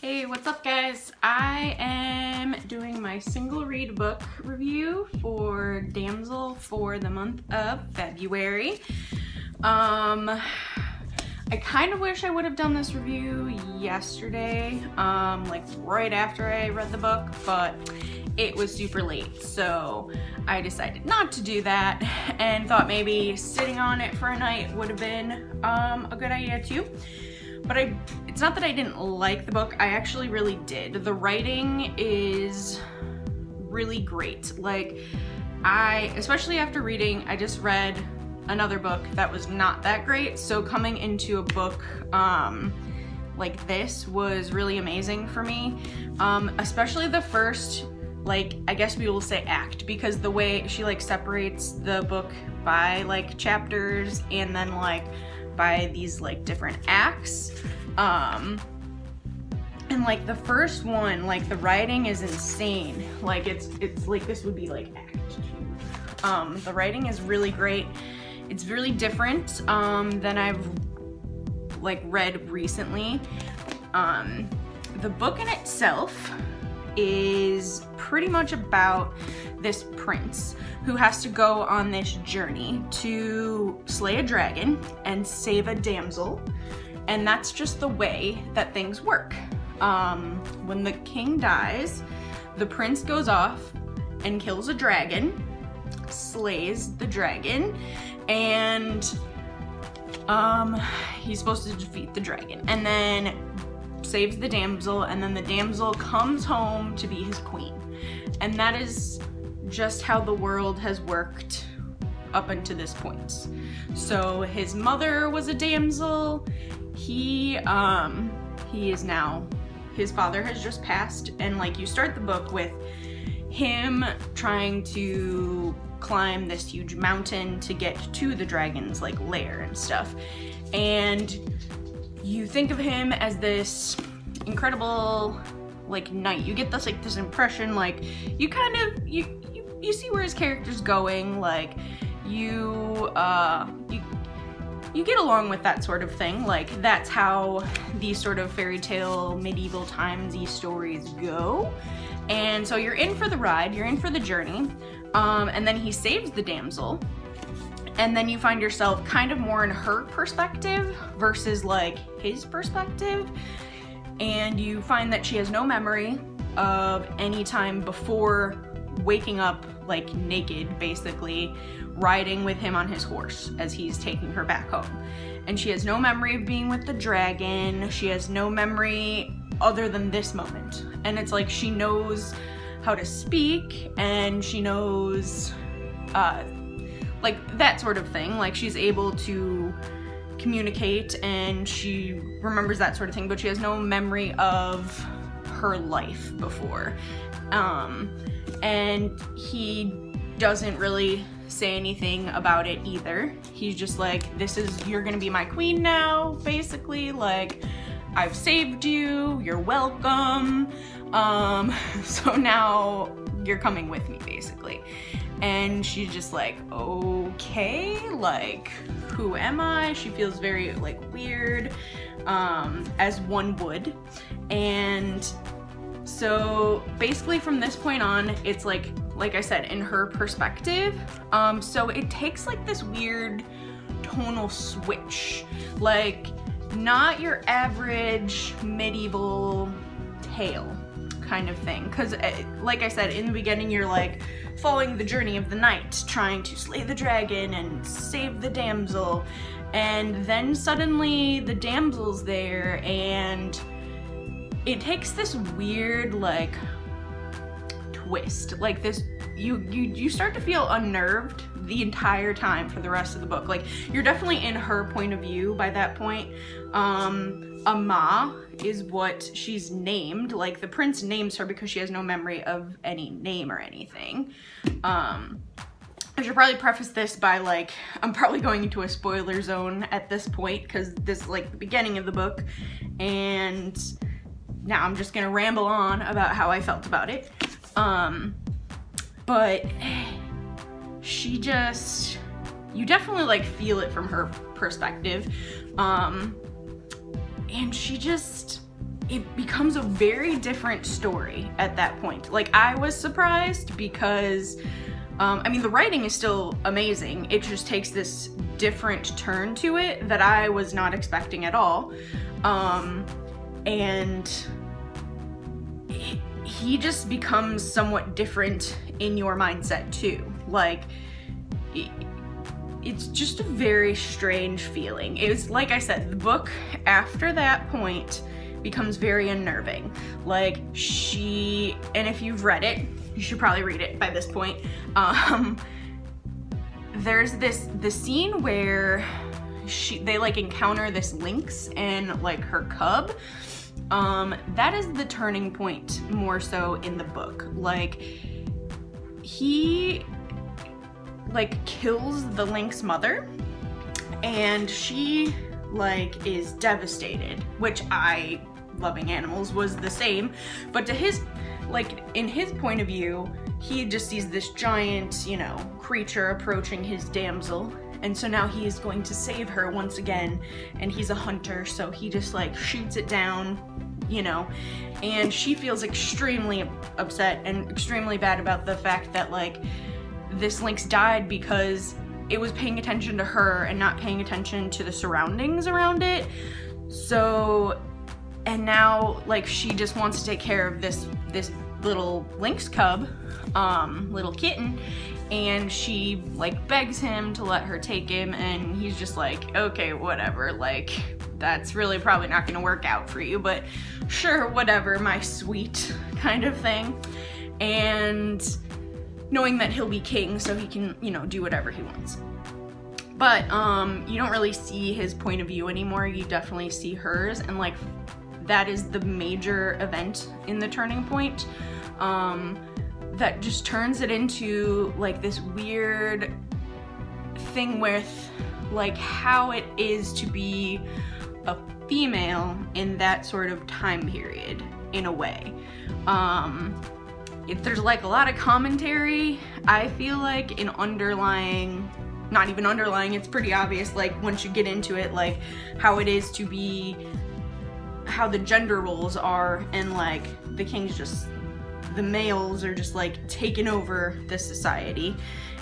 Hey, what's up guys? I am doing my single read book review for Damsel for the month of February. I kind of wish I would have done this review yesterday, like right after I read the book, but it was super late, so I decided not to do that and thought maybe sitting on it for a night would have been a good idea too. But it's not that I didn't like the book, I actually really did. The writing is really great. Like, especially after reading, I just read another book that was not that great, so coming into a book like this was really amazing for me. Especially the first, like, I guess we will say act, because the way she like separates the book by like chapters and then like by these like different acts, and like the first one, like the writing is insane. Like it's like this would be like act 2. The writing is really great. It's really different than I've like read recently. The book in itself is pretty much about this prince who has to go on this journey to slay a dragon and save a damsel, and that's just the way that things work. When the king dies, the prince goes off and kills a dragon, slays the dragon, and he's supposed to defeat the dragon, and then saves the damsel, and then the damsel comes home to be his queen. And that is just how the world has worked up until this point. So his mother was a damsel. He is now, his father has just passed, and like you start the book with him trying to climb this huge mountain to get to the dragon's like lair and stuff. And you think of him as this incredible like knight. You get this like this impression, like you kind of you see where his character's going, like you get along with that sort of thing. Like that's how these sort of fairy tale medieval timesy stories go. And so you're in for the ride, you're in for the journey, and then he saves the damsel. And then you find yourself kind of more in her perspective versus like his perspective. And you find that she has no memory of any time before waking up like naked, basically, riding with him on his horse as he's taking her back home. And she has no memory of being with the dragon. She has no memory other than this moment. And it's like she knows how to speak, and she knows like that sort of thing. Like she's able to communicate and she remembers that sort of thing, but she has no memory of her life before. And he doesn't really say anything about it either. He's just like, you're gonna be my queen now, basically. Like, I've saved you, you're welcome. So now you're coming with me, basically. And she's just like, okay, like, who am I? She feels very like weird, as one would. And so basically from this point on, it's like I said, in her perspective. So it takes like this weird tonal switch, like not your average medieval tale kind of thing. Because like I said, in the beginning, you're like following the journey of the knight, trying to slay the dragon and save the damsel. And then suddenly the damsel's there, and it takes this weird like twist. Like this, you start to feel unnerved the entire time for the rest of the book. Like you're definitely in her point of view by that point. Ama is what she's named. Like the prince names her because she has no memory of any name or anything. I should probably preface this by like, I'm probably going into a spoiler zone at this point because this is like the beginning of the book, and now I'm just gonna ramble on about how I felt about it. But she just, you definitely like feel it from her perspective. And she just, it becomes a very different story at that point. Like, I was surprised because, I mean, the writing is still amazing. It just takes this different turn to it that I was not expecting at all. And he just becomes somewhat different in your mindset too. Like, it's just a very strange feeling. It was, like I said, the book after that point becomes very unnerving. Like, and if you've read it, you should probably read it by this point. There's the scene where they like encounter this lynx and like her cub. That is the turning point more so in the book. Like, he like kills the lynx mother, and she like is devastated, which I, loving animals, was the same. But to his, like, in his point of view, he just sees this giant, you know, creature approaching his damsel, and so now he is going to save her once again, and he's a hunter, so he just like shoots it down, you know. And she feels extremely upset and extremely bad about the fact that like this lynx died because it was paying attention to her and not paying attention to the surroundings around it. So, and now like she just wants to take care of this little lynx cub, little kitten, and she like begs him to let her take him, and he's just like, okay, whatever, like that's really probably not gonna work out for you, but sure, whatever, my sweet, kind of thing. And knowing that he'll be king so he can, you know, do whatever he wants. But you don't really see his point of view anymore. You definitely see hers, and like that is the major event in the turning point, that just turns it into like this weird thing with like how it is to be a female in that sort of time period, in a way. There's like a lot of commentary, I feel like, in underlying, not even underlying, it's pretty obvious, like once you get into it, like how it is to be, how the gender roles are, and like the king's just, the males are just like taking over this society,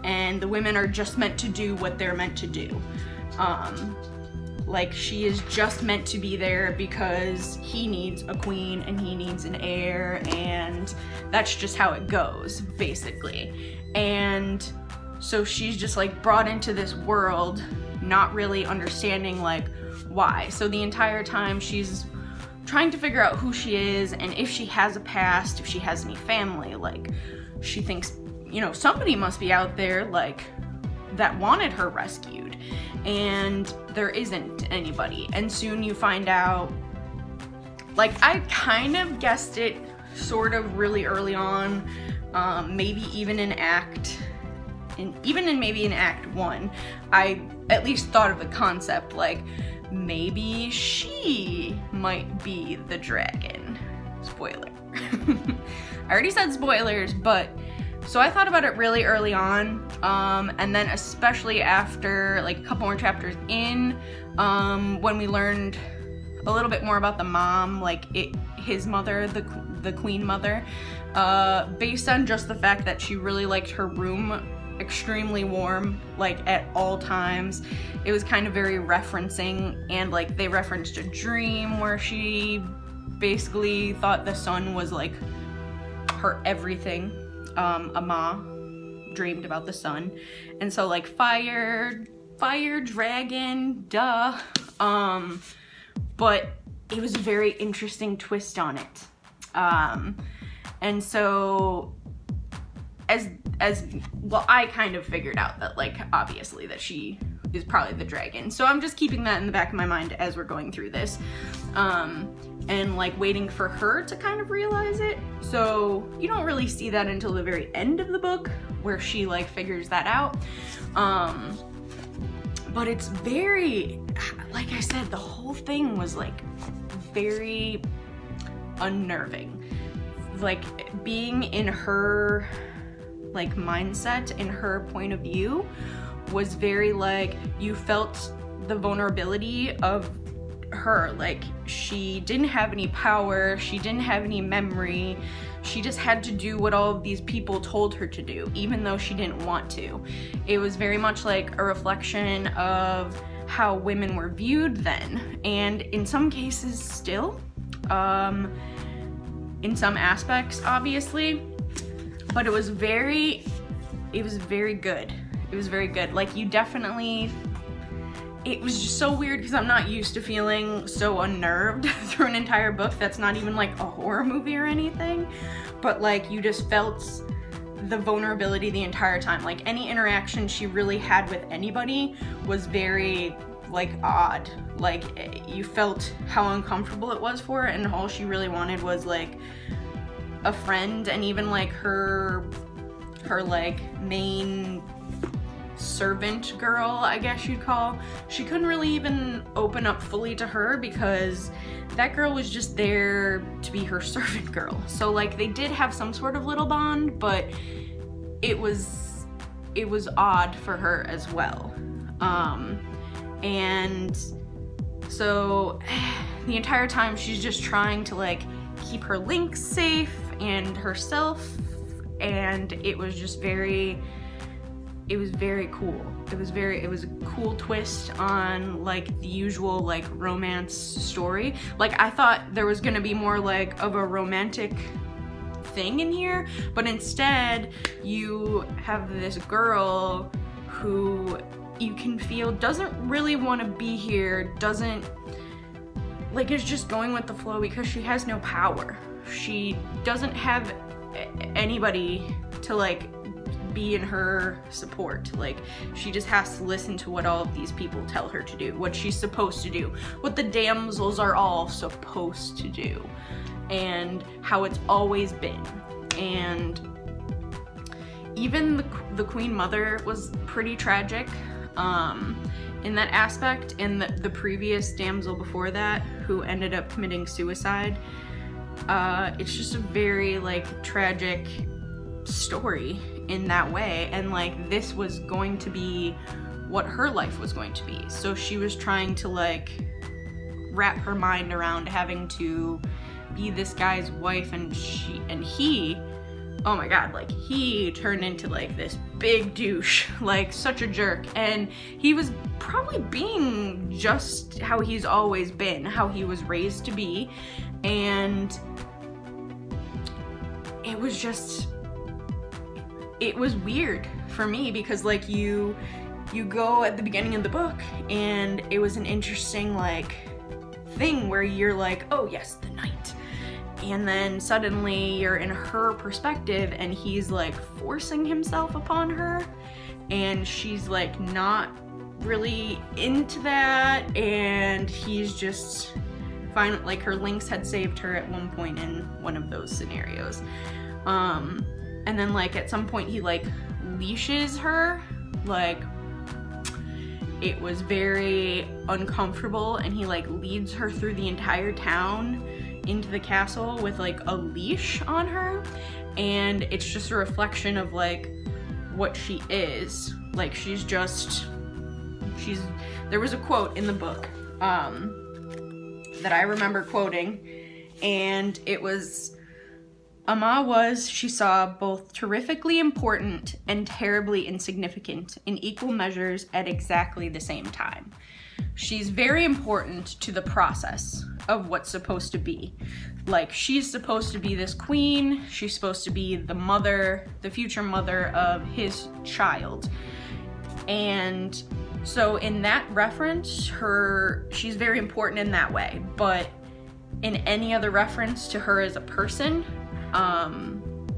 and the women are just meant to do what they're meant to do. Like, she is just meant to be there because he needs a queen and he needs an heir, and that's just how it goes, basically. And so she's just like brought into this world, not really understanding like why. So the entire time she's trying to figure out who she is, and if she has a past, if she has any family. Like, she thinks, you know, somebody must be out there like that wanted her rescued, and there isn't anybody. And soon you find out, like, I kind of guessed it sort of really early on, maybe even in act 1, I at least thought of the concept, like maybe she might be the dragon. Spoiler. I already said spoilers, but so I thought about it really early on, and then especially after like a couple more chapters in, when we learned a little bit more about the mom, like his mother, the queen mother, based on just the fact that she really liked her room extremely warm, like at all times. It was kind of very referencing, and like they referenced a dream where she basically thought the sun was like her everything. Ma dreamed about the sun, and so like fire, dragon, duh. But it was a very interesting twist on it. And so as well, I kind of figured out that like obviously that she is probably the dragon. So I'm just keeping that in the back of my mind as we're going through this. And like waiting for her to kind of realize it. So you don't really see that until the very end of the book, where she like figures that out. But it's very, like I said, the whole thing was like very unnerving. Like being in her like mindset, in her point of view, was very like, you felt the vulnerability of her. Like, she didn't have any power, she didn't have any memory, she just had to do what all of these people told her to do, even though she didn't want to. It was very much like a reflection of how women were viewed then, and in some cases still, in some aspects, obviously, but it was very good. It was very good. Like, you definitely, it was just so weird because I'm not used to feeling so unnerved through an entire book that's not even like a horror movie or anything, but like, you just felt the vulnerability the entire time. Like, any interaction she really had with anybody was very like odd. Like, you felt how uncomfortable it was for her, and all she really wanted was like a friend. And even like her like main servant girl, I guess you'd call, she couldn't really even open up fully to her because that girl was just there to be her servant girl. So like, they did have some sort of little bond, but it was odd for her as well. And so the entire time she's just trying to like keep her Lynx safe and herself, and it was just very cool. It was a cool twist on like the usual like romance story. Like, I thought there was gonna be more like of a romantic thing in here, but instead you have this girl who you can feel doesn't really want to be here, doesn't like, is just going with the flow because she has no power. She doesn't have anybody to like be in her support. Like, she just has to listen to what all of these people tell her to do, what she's supposed to do, what the damsels are all supposed to do, and how it's always been. And even the Queen Mother was pretty tragic in that aspect. And the previous damsel before that, who ended up committing suicide, it's just a very like tragic story in that way. And like, this was going to be what her life was going to be. So she was trying to like wrap her mind around having to be this guy's wife, and he, oh my god, like, he turned into like this big douche, like such a jerk. And he was probably being just how he's always been, how he was raised to be. And it was weird for me because like, you go at the beginning of the book and it was an interesting like thing where you're like, oh yes, the knight. And then suddenly you're in her perspective and he's like forcing himself upon her, and she's like not really into that, and he's just fine. Like, her Lynx had saved her at one point in one of those scenarios. And then like at some point he like leashes her. Like, it was very uncomfortable, and he like leads her through the entire town into the castle with like a leash on her. And it's just a reflection of like what she is. Like, there was a quote in the book that I remember quoting, and it was, she saw both terrifically important and terribly insignificant in equal measures at exactly the same time. She's very important to the process of what's supposed to be. Like, she's supposed to be this queen, she's supposed to be the mother, the future mother of his child. And so in that reference, she's very important in that way. But in any other reference to her as a person,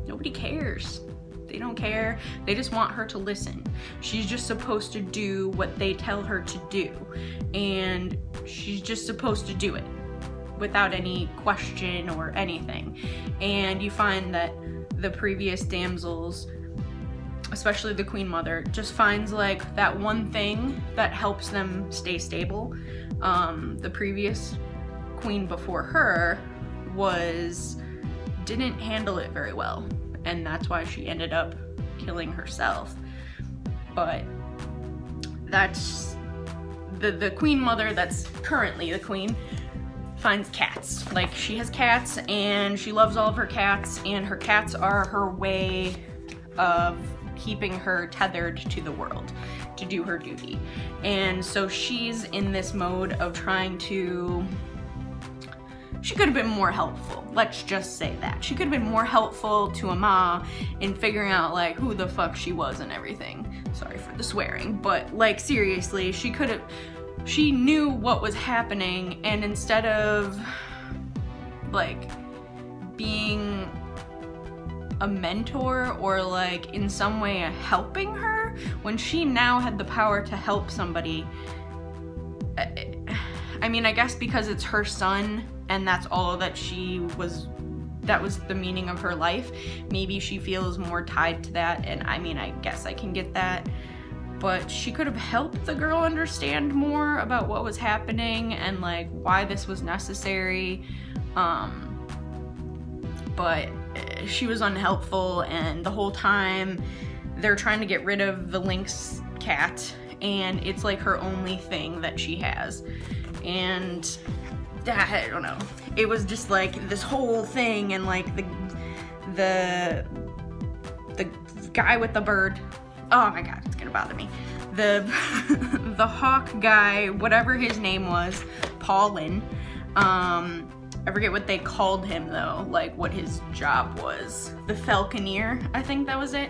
nobody cares. They don't care. They just want her to listen. She's just supposed to do what they tell her to do. And she's just supposed to do it without any question or anything. And you find that the previous damsels, especially the Queen Mother, just finds like that one thing that helps them stay stable. The previous queen before her didn't handle it very well, and that's why she ended up killing herself. But that's the queen mother that's currently the queen finds cats. Like, she has cats and she loves all of her cats, and her cats are her way of keeping her tethered to the world to do her duty. And so she's in this mode of trying to, she could have been more helpful. Let's just say that. She could have been more helpful to Ama in figuring out like who the fuck she was and everything. Sorry for the swearing, but like seriously, she knew what was happening, and instead of like being a mentor or like in some way helping her, when she now had the power to help somebody, I mean, I guess because it's her son and that's all that that was the meaning of her life, maybe she feels more tied to that, and I mean, I guess I can get that. But she could have helped the girl understand more about what was happening and like why this was necessary. But she was unhelpful, and the whole time they're trying to get rid of the lynx cat, and it's like her only thing that she has. And I don't know. It was just like this whole thing, and like the guy with the bird. Oh my god, it's gonna bother me. The hawk guy, whatever his name was, Paulin. I forget what they called him though, like what his job was. The Falconeer, I think that was it.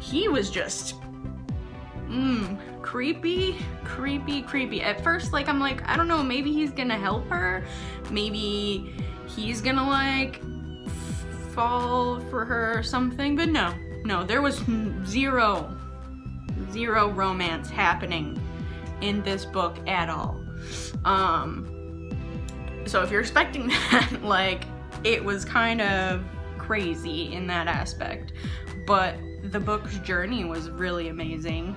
He was just creepy. At first, like, I'm like, I don't know, maybe he's gonna help her. Maybe he's gonna like fall for her or something, but no, there was zero romance happening in this book at all. So if you're expecting that, like, it was kind of crazy in that aspect, but the book's journey was really amazing.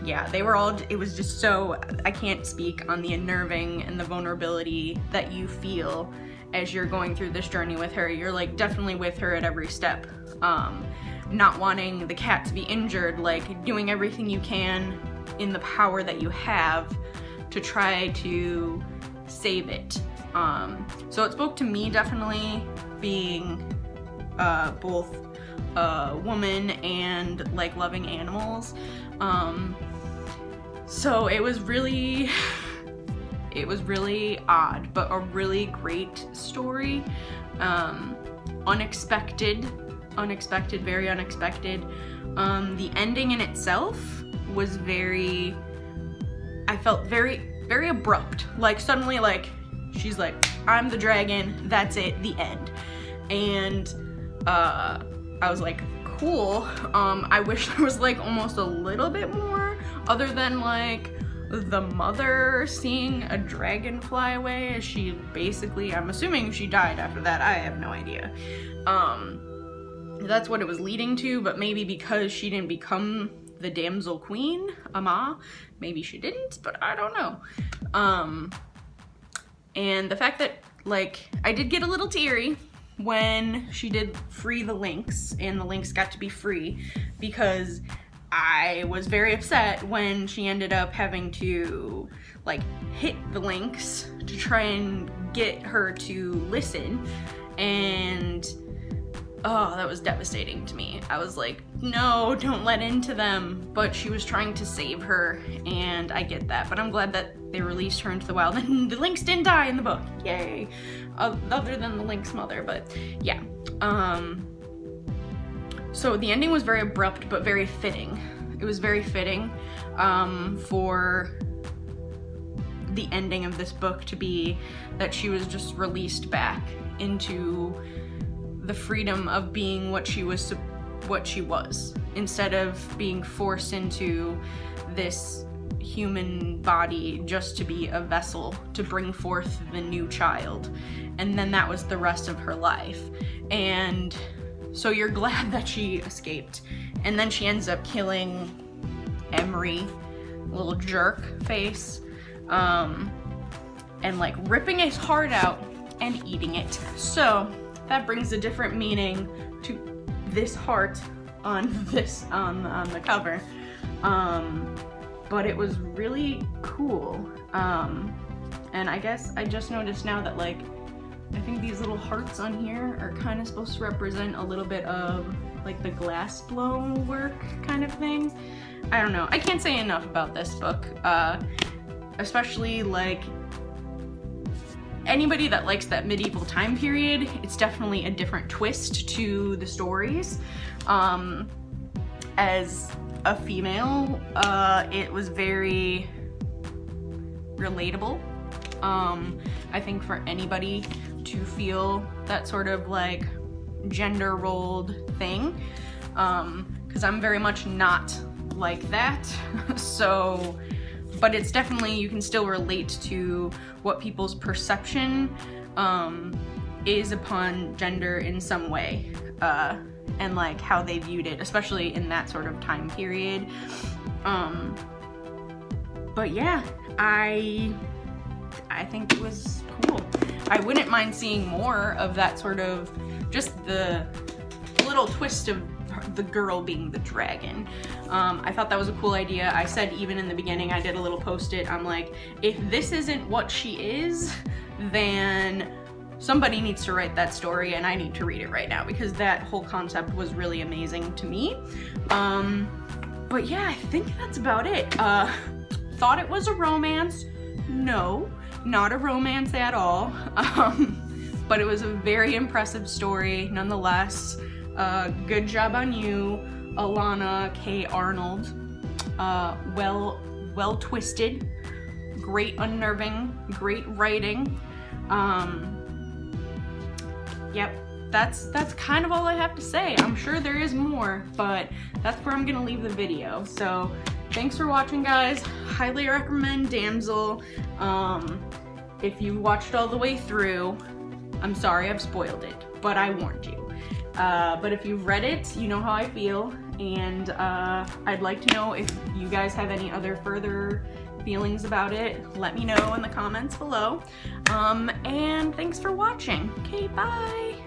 Yeah, they were all, it was just so, I can't speak on the unnerving and the vulnerability that you feel as you're going through this journey with her. You're like definitely with her at every step. Not wanting the cat to be injured, like doing everything you can in the power that you have to try to save it. So it spoke to me definitely, being both a woman and like loving animals. So it was really odd, but a really great story. Unexpected, very unexpected. The ending in itself was I felt very abrupt. Like suddenly, like, she's like, I'm the dragon, that's it, the end. And I was like, cool. I wish there was like almost a little bit more, other than like the mother seeing a dragon fly away. She basically, I'm assuming she died after that, I have no idea. That's what it was leading to, but maybe because she didn't become the damsel queen, Ama, maybe she didn't, but I don't know. And the fact that, like, I did get a little teary when she did free the lynx, and the lynx got to be free, because I was very upset when she ended up having to, like, hit the lynx to try and get her to listen, and oh, that was devastating to me. I was like, no, don't let into them. But she was trying to save her, and I get that. But I'm glad that they released her into the wild, and the lynx didn't die in the book. Yay. Other than the lynx mother, but yeah. So the ending was very abrupt, but very fitting. It was very fitting for the ending of this book to be that she was just released back into the freedom of being what she was, instead of being forced into this human body just to be a vessel to bring forth the new child. And then that was the rest of her life. And so you're glad that she escaped. And then she ends up killing Emery, little jerk face, and like ripping his heart out and eating it. So that brings a different meaning to this heart on the cover. but it was really cool. And I guess I just noticed now that like, I think these little hearts on here are kind of supposed to represent a little bit of like the glass blow work kind of thing. I don't know. I can't say enough about this book, especially like anybody that likes that medieval time period. It's definitely a different twist to the stories. As a female, it was very relatable. I think for anybody to feel that sort of like gender rolled thing, because I'm very much not like that. So, but it's definitely, you can still relate to what people's perception is upon gender in some way, and like how they viewed it, especially in that sort of time period. But yeah, I think it was cool. I wouldn't mind seeing more of that sort of, just the little twist of the girl being the dragon. I thought that was a cool idea. I said even in the beginning, I did a little post-it, I'm like, if this isn't what she is, then somebody needs to write that story and I need to read it right now, because that whole concept was really amazing to me. But yeah, I think that's about it. Thought it was a romance. No, not a romance at all. But it was a very impressive story nonetheless. Good job on you, Elana K Arnold. Well twisted, great unnerving, great writing. Yep, that's kind of all I have to say. I'm sure there is more, but that's where I'm gonna leave the video. So thanks for watching, guys. Highly recommend Damsel. If you watched all the way through, I'm sorry I've spoiled it, but I warned you. But if you've read it, you know how I feel, and I'd like to know if you guys have any other further feelings about it. Let me know in the comments below. And thanks for watching. Okay, bye!